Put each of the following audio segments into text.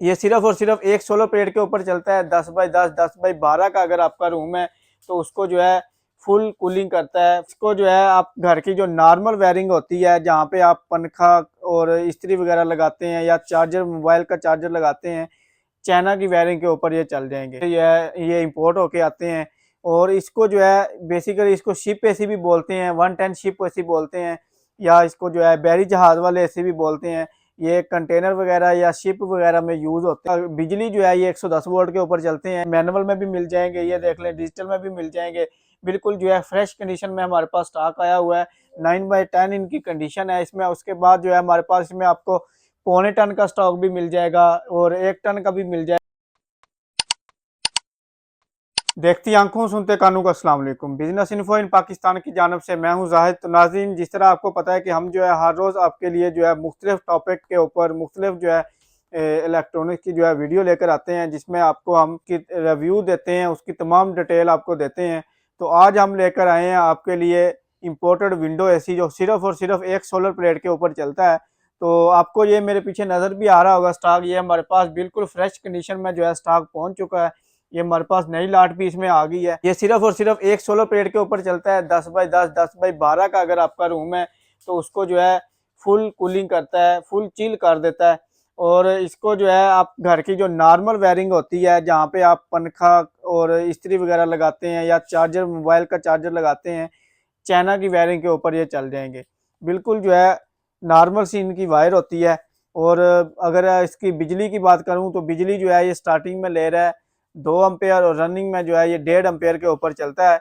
ये सिर्फ और सिर्फ एक सोलर प्लेट के ऊपर चलता है। 10x10 10x12 का अगर आपका रूम है तो उसको जो है फुल कूलिंग करता है। इसको जो है आप घर की जो नॉर्मल वायरिंग होती है, जहाँ पे आप पंखा और इस्त्री वगैरह लगाते हैं या चार्जर, मोबाइल का चार्जर लगाते हैं, चाइना की वायरिंग के ऊपर ये चल जाएंगे। ये इंपोर्ट होके आते हैं और इसको जो है बेसिकली इसको शिप एसी भी बोलते हैं, 110 शिप एसी बोलते हैं, या इसको जो है बैरी जहाज वाले एसी भी बोलते हैं। ये कंटेनर वगैरह या शिप वगैरह में यूज होते हैं। बिजली जो है ये 110 वोल्ट के ऊपर चलते हैं। मैनुअल में भी मिल जाएंगे, ये देख लें, डिजिटल में भी मिल जाएंगे। बिल्कुल जो है फ्रेश कंडीशन में हमारे पास स्टॉक आया हुआ है। 9x10 इनकी कंडीशन है इसमें। उसके बाद जो है हमारे पास इसमें आपको 1.25 टन का स्टॉक भी मिल जाएगा और 1 टन का भी मिल जाएगा। देखती आंखों सुनते कानों का अस्सलाम वालेकुम। बिजनेस इन्फो इन पाकिस्तान की जानब से मैं हूं जाहिद। तो नाज़रीन, जिस तरह आपको पता है कि हम जो है हर रोज़ आपके लिए जो है मुख्तलिफ टॉपिक के ऊपर मुख्तलिफ जो है इलेक्ट्रॉनिक्स की जो है वीडियो लेकर आते हैं, जिसमें आपको हम की रिव्यू देते हैं, उसकी तमाम डिटेल आपको देते हैं। तो आज हम लेकर आए हैं आपके लिए इम्पोर्टेड विंडो एसी, जो सिर्फ और सिर्फ एक सोलर प्लेट के ऊपर चलता है। तो आपको ये मेरे पीछे नज़र भी आ रहा होगा स्टॉक, ये हमारे पास बिल्कुल फ्रेश कंडीशन में जो है स्टॉक पहुँच चुका है। ये हमारे पास नई लाट भी इसमें आ गई है। ये सिर्फ और सिर्फ एक सोलर प्लेट के ऊपर चलता है। 10x10 10x12 का अगर आपका रूम है तो उसको जो है फुल कूलिंग करता है, फुल चिल कर देता है। और इसको जो है आप घर की जो नॉर्मल वायरिंग होती है, जहाँ पे आप पंखा और इस्त्री वगैरह लगाते हैं या चार्जर, मोबाइल का चार्जर लगाते हैं, चाइना की वायरिंग के ऊपर ये चल जाएंगे। बिल्कुल जो है नॉर्मल सी इनकी वायर होती है। और अगर इसकी बिजली की बात करूँ तो बिजली जो है ये स्टार्टिंग में ले रहा है 2 एम्पेयर और रनिंग में जो है ये 1.5 एम्पेयर के ऊपर चलता है।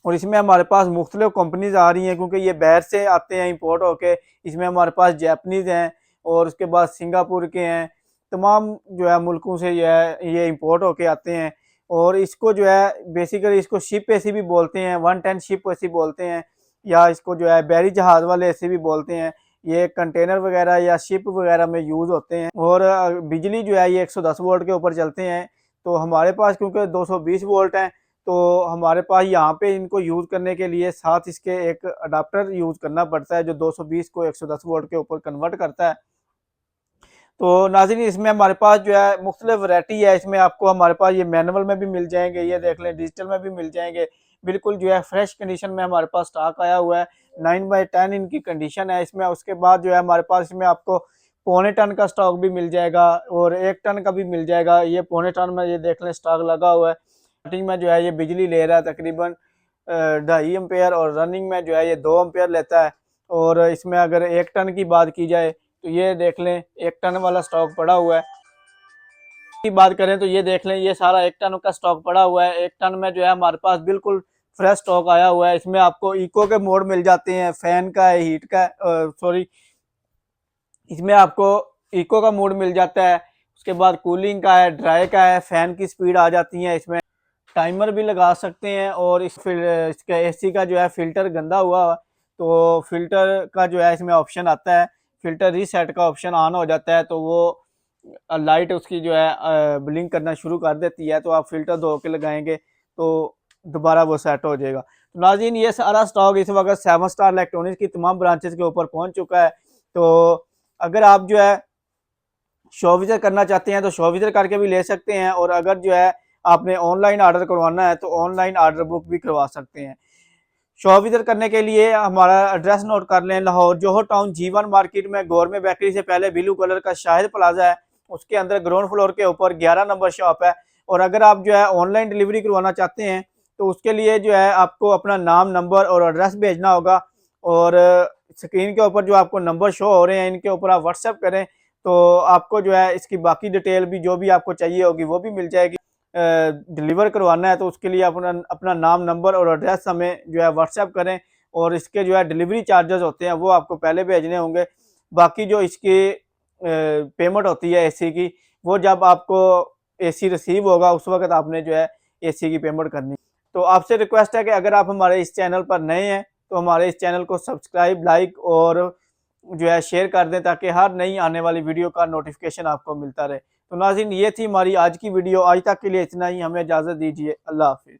और इसमें हमारे पास मुख्तलिफ कंपनीज आ रही हैं, क्योंकि ये बाहर से आते हैं इंपोर्ट होके। इसमें हमारे पास जैपनीज़ हैं और उसके बाद सिंगापुर के हैं, तमाम जो है मुल्कों से ये इंपोर्ट होके आते हैं। और इसको जो है बेसिकली इसको शिप एसी भी बोलते हैं, 110 शिप एसी बोलते हैं, या इसको जो है बैरी जहाज़ वाले एसी भी बोलते हैं। ये कंटेनर वगैरह या शिप वगैरह में यूज़ होते हैं। और बिजली जो है ये 110 वोल्ट के ऊपर चलते हैं। तो हमारे पास क्योंकि 220 वोल्ट हैं, तो हमारे पास यहाँ पे इनको यूज़ करने के लिए साथ इसके एक अडाप्टर यूज़ करना पड़ता है, जो 220 को 110 वोल्ट के ऊपर कन्वर्ट करता है। तो नाज़रीन, इसमें हमारे पास जो है मुख्तलिफ वैरायटी है। इसमें आपको हमारे पास ये मैनुअल में भी मिल जाएंगे, ये देख लें, डिजिटल में भी मिल जाएंगे। बिल्कुल जो है फ्रेश कंडीशन में हमारे पास स्टॉक आया हुआ है। 9x10 इनकी कंडीशन है इसमें। उसके बाद जो है हमारे पास इसमें आपको 1.25 टन का स्टॉक भी मिल जाएगा और 1 टन का भी मिल जाएगा। ये 1.25 टन में ये देख लें स्टॉक लगा हुआ है। स्टार्टिंग में जो है ये बिजली ले रहा है तकरीबन 2.5 एम्पेयर और रनिंग में जो है ये 2 एम्पेयर लेता है। और इसमें अगर 1 टन की बात की जाए तो ये देख लें 1 टन वाला स्टॉक पड़ा हुआ है। की बात करें तो ये देख लें, ये सारा 1 टन का स्टॉक पड़ा हुआ है। 1 टन में जो है हमारे पास बिल्कुल फ्रेश स्टॉक आया हुआ है। इसमें आपको इको के मोड मिल जाते हैं, फैन का है, हीट का सॉरी, इसमें आपको इको का मोड मिल जाता है। उसके बाद कूलिंग का है, ड्राई का है, फैन की स्पीड आ जाती है। इसमें टाइमर भी लगा सकते हैं। और इसका एसी का जो है फ़िल्टर गंदा हुआ तो फ़िल्टर का जो है इसमें ऑप्शन आता है, फ़िल्टर रीसेट का ऑप्शन ऑन हो जाता है, तो वो लाइट उसकी जो है ब्लिंक करना शुरू कर देती है। तो आप फ़िल्टर धो के लगाएंगे तो दोबारा वो सेट हो जाएगा। तो नाज़रीन, ये सारा स्टॉक इस वक्त 7 स्टार इलेक्ट्रॉनिक्स की तमाम ब्रांचेस के ऊपर पहुंच चुका है। तो अगर आप जो है शो विजिट करना चाहते हैं तो शो विजिट करके भी ले सकते हैं। और अगर जो है आपने ऑनलाइन ऑर्डर करवाना है तो ऑनलाइन ऑर्डर बुक भी करवा सकते हैं। शो विजिट करने के लिए हमारा एड्रेस नोट कर लें। लाहौर जोहर टाउन G1 मार्केट में गौरमेंट बेकरी से पहले ब्लू कलर का शाहिद प्लाजा है, उसके अंदर ग्राउंड फ्लोर के ऊपर 11 नंबर शॉप है। और अगर आप जो है ऑनलाइन डिलीवरी करवाना चाहते हैं तो उसके लिए जो है आपको अपना नाम, नंबर और एड्रेस भेजना होगा। और स्क्रीन के ऊपर जो आपको नंबर शो हो रहे हैं, इनके ऊपर आप व्हाट्सएप करें तो आपको जो है इसकी बाकी डिटेल भी जो भी आपको चाहिए होगी वो भी मिल जाएगी। डिलीवर करवाना है तो उसके लिए अपना नाम, नंबर और एड्रेस हमें जो है व्हाट्सएप करें। और इसके जो है डिलीवरी चार्जेस होते हैं वो आपको पहले भेजने होंगे। बाकी जो इसकी पेमेंट होती है एसी की, वो जब आपको एसी रिसीव होगा उस वक्त आपने जो है एसी की पेमेंट करनी। तो आपसे रिक्वेस्ट है कि अगर आप हमारे इस चैनल पर नए हैं तो हमारे इस चैनल को सब्सक्राइब, लाइक और जो है शेयर कर दें, ताकि हर नई आने वाली वीडियो का नोटिफिकेशन आपको मिलता रहे। तो नाज़रीन, ये थी हमारी आज की वीडियो। आज तक के लिए इतना ही, हमें इजाज़त दीजिए। अल्लाह हाफिज़।